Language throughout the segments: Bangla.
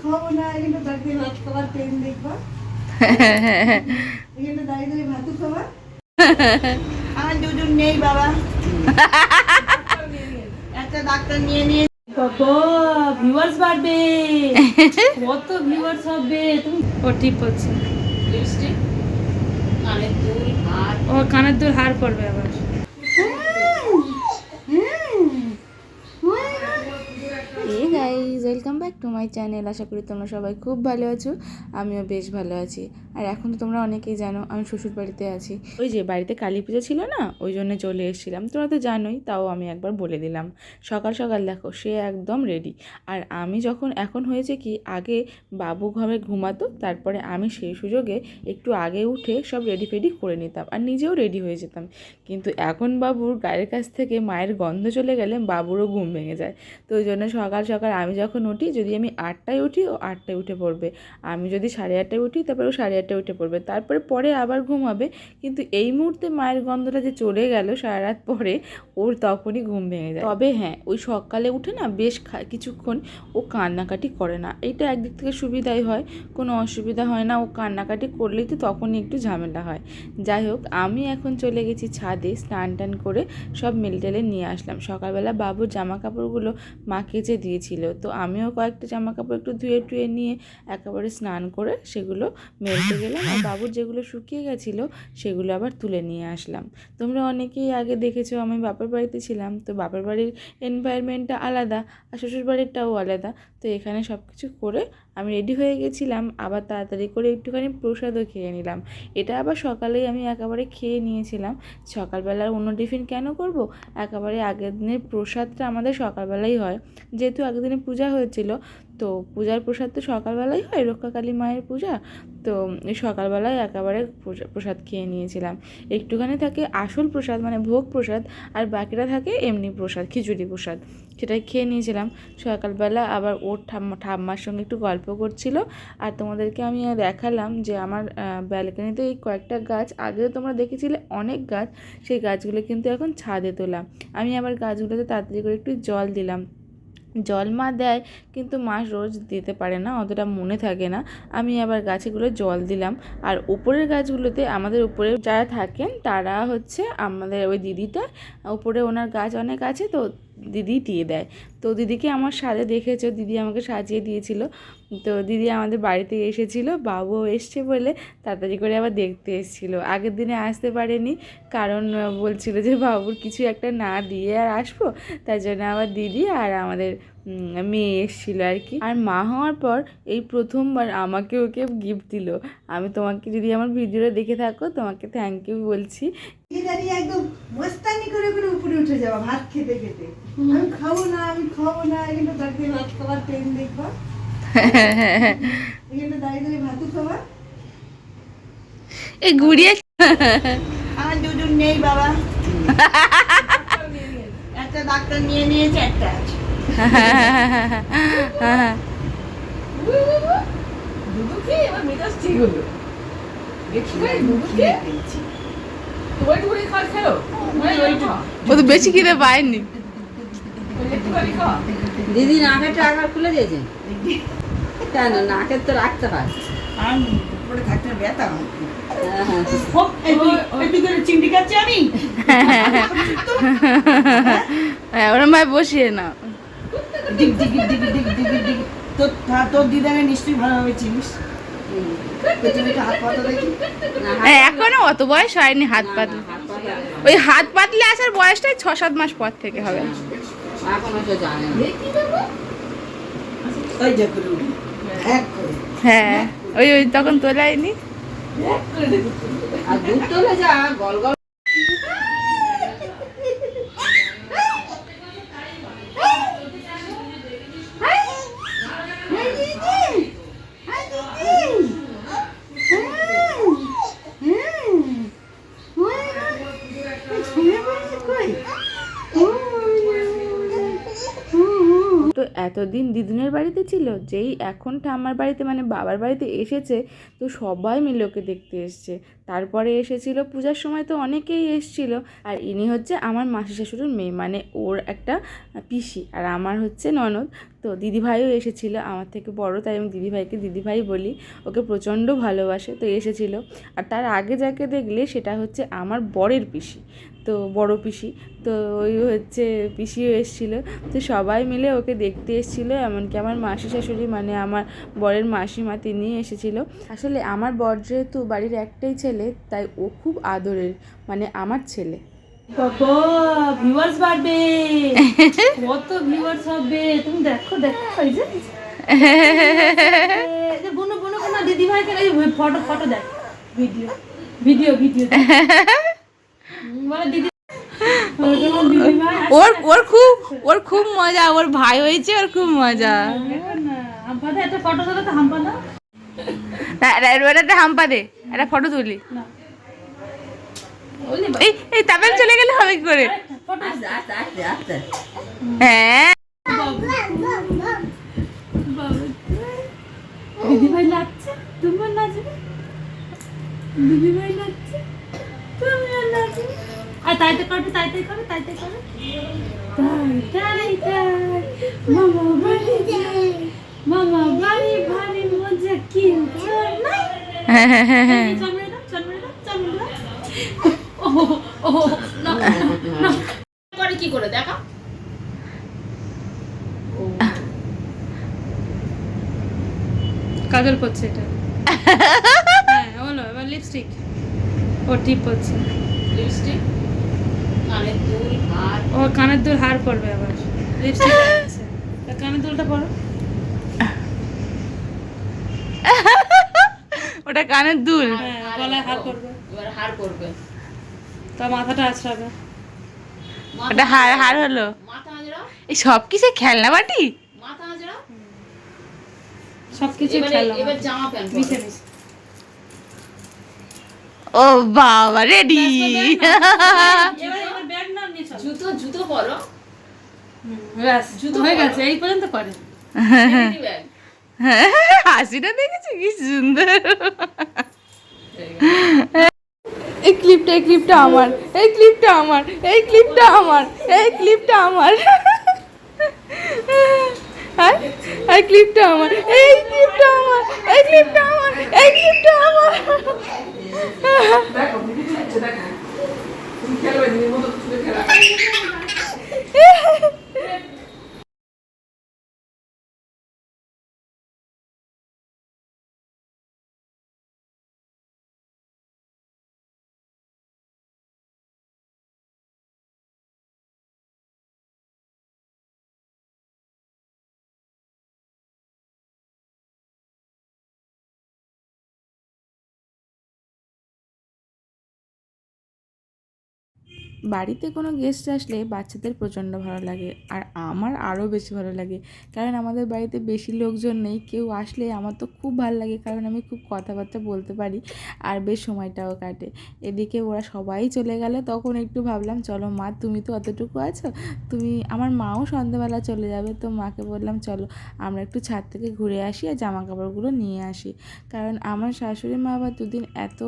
খাবো না, কিন্তু দাঁড়িয়ে ভাত খাবার ট্রেন দেখবা, এখানে দাঁড়িয়ে দাঁড়িয়ে ভাত খাবা। আমার দুজন নেই বাবা, একটা ডাক্তার নিয়ে নিয়ে বাবা ভিউয়ার্স বাড়বে, কত ভিউয়ার্স হবে। তুমি ও টিপ হচ্ছে, লিপস্টিক, কানের দুল, হার, ও কানের দুল হার পরবে আবার। এই guys, welcome back to my channel. আশা করি তোমরা সবাই খুব ভালো আছো, আমিও বেশ ভালো আছি। আর এখন তো তোমরা অনেকেই জানো আমি শ্বশুর বাড়িতে আছি। ওই যে বাড়িতে কালী পুজো ছিল না, ওই জন্য চলে এসেছিলাম। তোমরা তো জানোই, তাও আমি একবার বলে দিলাম। সকাল সকাল দেখো সে একদম রেডি। আর আমি যখন এখন হয়েছে কি, আগে বাবু ঘরে ঘুমাতো, তারপরে আমি সেই সুযোগে একটু আগে উঠে সব রেডি ফেডি করে নিতাম আর নিজেও রেডি হয়ে যেতাম। কিন্তু এখন বাবুর গায়ের কাছ থেকে মায়ের গন্ধ চলে গেলে বাবুরও ঘুম ভেঙে যায়। তো ওই জন্য সকাল সকাল আমি যখন উঠি, যদি আমি 8টায় উঠি ও 8টায় উঠে পড়বে, আমি যদি 8:30টায় উঠি তারপরে ও 8:30টায় উঠে পড়বে, তারপরে পরে আবার ঘুমাবে। কিন্তু এই মুহূর্তে মায়ের গন্ধটা যে চলে গেল সারা রাত পরে, ওর তখনই ঘুম ভেঙে যায়। তবে হ্যাঁ, ওই সকালে উঠে না বেশ কিছুক্ষণ ও কান্নাকাটি করে না, এইটা একদিক থেকে সুবিধাই হয়, কোনো অসুবিধা হয় না। ও কান্নাকাটি করলেই তো তখনই একটু ঝামেলা হয়। যাই হোক, আমি এখন চলে গেছি ছাদে, স্নান টান করে সব মেলটেলে নিয়ে আসলাম। সকালবেলা বাবুর জামা কাপড়গুলো মা কেচে দিয়েছিল, তো আমিও কয়েকটা জামা কাপড় একটু ধুয়ে টুয়ে নিয়ে একেবারে স্নান করে সেগুলো মেলতে গেলাম। আর বাবুর যেগুলো শুকিয়ে গেছিলো সেগুলো আবার তুলে নিয়ে আসলাম। তোমরা অনেকেই আগে দেখেছো আমি বাপের বাড়িতে ছিলাম, তো বাপের বাড়ির এনভায়রনমেন্টটা আলাদা আর শ্বশুর বাড়িরটাও আলাদা। তো এখানে সব কিছু করে আমি রেডি হয়ে গেছিলাম, আবার তাড়াতাড়ি করে একটুখানি প্রসাদও খেয়ে নিলাম। এটা আবার সকালেই আমি একেবারে খেয়ে নিয়েছিলাম। সকালবেলার অন্য টিফিন কেন করব, একেবারে আগের দিনের প্রসাদটা আমাদের সকালবেলাই হয়, যেহেতু আগের দিনে পূজা হয়েছিল। তো পূজার প্রসাদ তো সকালবেলাই হয়, রক্ষাকালী মায়ের পূজা। তো এই সকালবেলায় একেবারে প্রসাদ খেয়ে নিয়েছিলাম। একটুখানি থাকে আসল প্রসাদ মানে ভোগ প্রসাদ, আর বাকিটা থাকে এমনি প্রসাদ, খিচুড়ি প্রসাদ, সেটাই খেয়ে নিয়েছিলাম। সকালবেলা আবার ওর ঠাম্মার সঙ্গে একটু গল্প করছিল। আর তোমাদেরকে আমি দেখালাম যে আমার ব্যালকনিতে এই কয়েকটা গাছ, আগেও তোমরা দেখেছিলে অনেক গাছ, সেই গাছগুলো কিন্তু এখন ছাদে তোলা। আমি আবার গাছগুলোতে তাড়াতাড়ি করে একটু জল দিলাম। জল মা দেয়, কিন্তু মা রোজ দিতে পারে না, অতটা মনে থাকে না। আমি আবার গাছগুলো জল দিলাম। আর উপরের গাছগুলোতে, আমাদের উপরে যারা থাকেন তারা হচ্ছে আমাদের ওই দিদিটা, উপরে ওনার গাছ অনেক আছে, তো দিদি দিয়ে দেয়। তো দিদিকে আমার সাজে দেখেছো, দিদি আমাকে সাজিয়ে দিয়েছিল। তো দিদি আমাদের বাড়িতে এসেছিলো, বাবুও এসছে বলে তাড়াতাড়ি করে আবার দেখতে এসেছিলো। আগের দিনে আসতে পারেনি, কারণ বলছিল যে বাবুর কিছু একটা না দিয়ে আর আসবো, তার জন্য আবার দিদি আর আমাদের মেয়ে এসেছিলো আর কি। আর মা হওয়ার পর এই প্রথমবার আমাকে ওকে গিফট দিল। আমি তোমাকে, যদি আমার ভিডিওটা দেখে থাকো, তোমাকে থ্যাংক ইউ বলছি। দাঁড়িয়ে একদম মস্তানি করে করে উপরে উঠে যাওয়া ভাত খেতে খেতে, আমি খাবো না, আমি খাবো না, কিন্তু দাঁড়িয়ে ভাত খাবার ট্রেন দেখবা, এখানে দাঁড়িয়ে দাঁড়িয়ে ভাত খাবা। এই গুড়িয়ে আমার দুজন নেই বাবা, একটা ডাক্তার নিয়ে নিয়েছে, একটা আছে। দুধু খেয়ে আমার মেজাজ ঠিক হলো, দেখি ভাই দুধু খেয়ে পেয়েছি। ও তো বেশি খিদে পায়নি। দিদি নাকের টাকা খুলে দিয়েছে কেন? নাকের তো রাখতে হয়, আমি উপরে থাকতে ব্যথা হয়। হ্যাঁ। চিমটি খাচ্ছি আমি, ওরা মায় বসিয়ে না। ডিগ ডিগ ডিগ ডিগ ডিগ ডিগ। তোর দিদাকে নিশ্চয়ই ভালোভাবে চিনিস। হাত পাতা দেখি, এখনো অত বয়স হয়নি হাত পাতলে। ওই হাত পাতলে আসার বয়সটাই 6-7 মাস পর থেকে হবে। এখনো তো জানে না। ওই যে করে উঠি, হ্যাক করে, হ্যাঁ, ওই ওই তখন তোলাইনি। হ্যাক করে দেখি। আর দুধ তোলে যা গল গল। তো এতদিন দিদুনের বাড়িতে ছিল, যেই এখন ঠাম্মার বাড়িতে মানে বাবার বাড়িতে এসেছে, তো সবাই মিলে ওকে দেখতে এসছে। তারপরে এসেছিল পূজার সময়, তো অনেকেই এসছিল। আর ইনি হচ্ছে আমার মাসি শাশুড়ির মেয়ে, মানে ওর একটা পিসি, আর আমার হচ্ছে ননদ। তো দিদিভাইও এসেছিলো, আমার থেকে বড়, তাই আমি দিদিভাইকে দিদিভাই বলি। ওকে প্রচণ্ড ভালোবাসে, তো এসেছিলো। আর তার আগে যাকে দেখলে সেটা হচ্ছে আমার বরের পিসি, তো বড় পিসি। তো ওই হচ্ছে পিসিও এসেছিলো। তো সবাই মিলে ওকে দেখতে এসেছিলো, এমনকি আমার মাসি শাশুড়ি মানে আমার বরের মাসিমা, তিনি এসেছিলো। আসলে আমার বর যেহেতু বাড়ির একটাই ছেলে, তাই ও খুব আদরের, মানে আমার ছেলে। বাবা ভিউয়ার্স বাড়বে, কত ভিউয়ার্স হবে তুমি দেখো দেখো। এই যে বোনো বোনো কোনো দিদি ভাইকে এই ফটো ফটো দেখ, ভিডিও ভিডিও ভিডিও বলে দিদি দিদি ভাই ওর খুব মজা, ওর ভাই হয়েছে, ওর খুব মজা। হাম্পাদা একটা ফটো তোলো তো, হাম্পাদা একটা হাম্পা দে, একটা ফটো তুলি। না এই তাড়াতাড়ি চলে গেলে হবে কি করে? ফটো আস্তে আস্তে আস্তে আস্তে। হ্যাঁ, দিদি ভাই লাগছে, তুমি নাচবে, দিদি ভাই লাগছে, তুমি নাচবে। আর তাইতে করবে, তাইতে করো, তাইতে করো, তাই তাই তাই মামা বাড়ি যাই, মামা বাড়ি ভারী মজা কি নাই। চলবে না চলবে না চলবে না। ও না না করে কি করে দেখা? কাজল করছে এটা। হ্যাঁ হলো, এবার লিপস্টিক ও টিপ করছে। লিপস্টিক, কানের দুল, হার। ও কানের দুল হার পরবে আবার, লিপস্টিক আছে, কানের দুলটা পরো। ওটা কানের দুল। হ্যাঁ গলায় হার পরবে, এবার হার করবে। তা মাথাটা আছড়াবে। ওটা হার হলো। মাথা আজরা, এই সব কিসে খেলনা বাটি? মাথা আজরা। সবকিছু এবারে খেললাম এবার জামা প্যান্ট মিশে পরো। মিশে। ও বাবা, রেডি। এবার এবার ব্যাগ নাও, নিয়ে চলো। জুতো জুতো পরো। ব্যাস জুতো হয়ে পরো। গেছে, এই পর্যন্ত করে। Safety bag. হাসিটা দেখেছি কি সুন্দর। এই ক্লিপটা আমার, এই ক্লিপটা আমার, এই ক্লিপটা আমার, এই ক্লিপটা আমার, এই ক্লিপটা আমার, এই ক্লিপটা আমার, এই ক্লিপটা আমার, এই ক্লিপটা আমার। বাড়িতে কোনো গেস্ট আসলে বাচ্চাদের প্রচণ্ড ভালো লাগে, আর আমার আরও বেশি ভালো লাগে, কারণ আমাদের বাড়িতে বেশি লোকজন নেই। কেউ আসলে আমার তো খুব ভালো লাগে, কারণ আমি খুব কথাবার্তা বলতে পারি আর বেশ সময়টাও কাটে। এদিকে ওরা সবাই চলে গেলে তখন একটু ভাবলাম চলো মা, তুমি তো অতটুকু আছো, তুমি, আমার মাও সন্ধ্যাবেলা চলে যাবে, তো মাকে বললাম চলো আমরা একটু ছাদ থেকে ঘুরে আসি আর জামা কাপড়গুলো নিয়ে আসি। কারণ আমার শাশুড়ি মা আবার দুদিন এত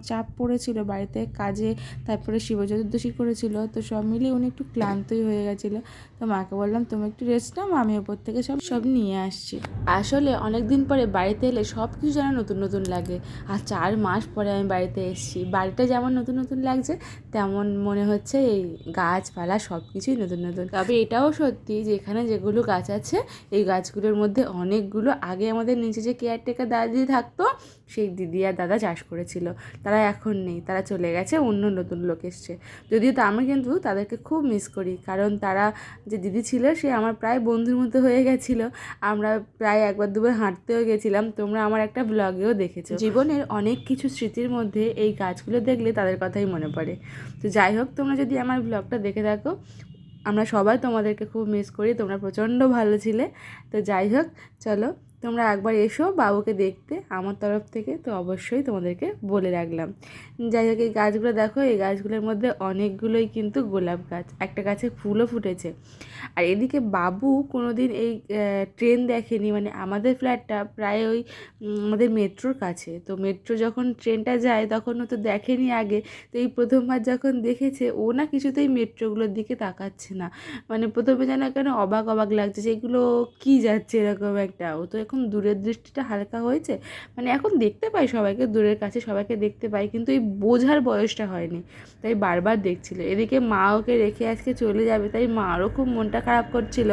চাপ পড়েছিল বাড়িতে কাজে, তারপরে শিব চতুর্দশী করেছিল, তো সব মিলিয়ে উনি একটু ক্লান্তই হয়ে গেছিলো। তো মাকে বললাম তুমি একটু রেস্ট নাও, আমি ওপর থেকে সব নিয়ে আসছি। আসলে অনেক দিন পরে বাড়িতে এলে সব কিছু যেন নতুন নতুন লাগে। আর 4 মাস পরে আমি বাড়িতে এসেছি, বাড়িটা যেমন নতুন নতুন লাগছে, তেমন মনে হচ্ছে এই গাছপালা সব কিছুই নতুন নতুন। তবে এটাও সত্যি যে এখানে যেগুলো গাছ আছে, এই গাছগুলোর মধ্যে অনেকগুলো আগে আমাদের নিচে যে কেয়ারটেকার দাদি থাকতো, সেই দিদি আর দাদা চাষ করেছিল, তারা এখন নেই, তারা চলে গেছে, অন্য নতুন লোক এসছে। যদিও তো আমি কিন্তু তাদেরকে খুব মিস করি, কারণ তারা যে দিদি ছিল সে আমার প্রায় বন্ধুর মতো হয়ে গেছিলো। আমরা প্রায় একবার দুবার হাঁটতেও গেছিলাম, তোমরা আমার একটা ব্লগেও দেখেছো। জীবনের অনেক কিছু স্মৃতির মধ্যে এই গাছগুলো দেখলে তাদের কথাই মনে পড়ে। তো যাই হোক, তোমরা যদি আমার ব্লগটা দেখে থাকো, আমরা সবাই তোমাদেরকে খুব মিস করি, তোমরা প্রচণ্ড ভালো ছিলে। তো যাই হোক, চলো তোমরা একবার এসো বাবুকে দেখতে আমার তরফ থেকে, তো অবশ্যই তোমাদেরকে বলে রাখলাম। যাই হোক, এই গাছগুলো দেখো, এই গাছগুলোর মধ্যে অনেকগুলোই কিন্তু গোলাপ গাছ, একটা গাছে ফুলও ফুটেছে। আর এদিকে বাবু কোনো দিন এই ট্রেন দেখেনি, মানে আমাদের ফ্ল্যাটটা প্রায় ওই আমাদের মেট্রোর কাছে, তো মেট্রো যখন ট্রেনটা যায় তখন ও তো দেখেনি আগে, তো এই প্রথমবার যখন দেখেছে ও না কিছুতেই মেট্রোগুলোর দিকে তাকাচ্ছে না, মানে প্রথমে যেন কেন অবাক অবাক লাগছে, সেগুলো কী যাচ্ছে এরকম একটা। ও তো এখন দূরের দৃষ্টিটা হালকা হয়েছে, মানে এখন দেখতে পাই সবাইকে, দূরের কাছে সবাইকে দেখতে পাই, কিন্তু এই বোঝার বয়সটা হয়নি, তাই বারবার দেখছিল। এদিকে মা ওকে রেখে আজকে চলে যাবে, তাই মারও খুব মনটা খারাপ করছিল।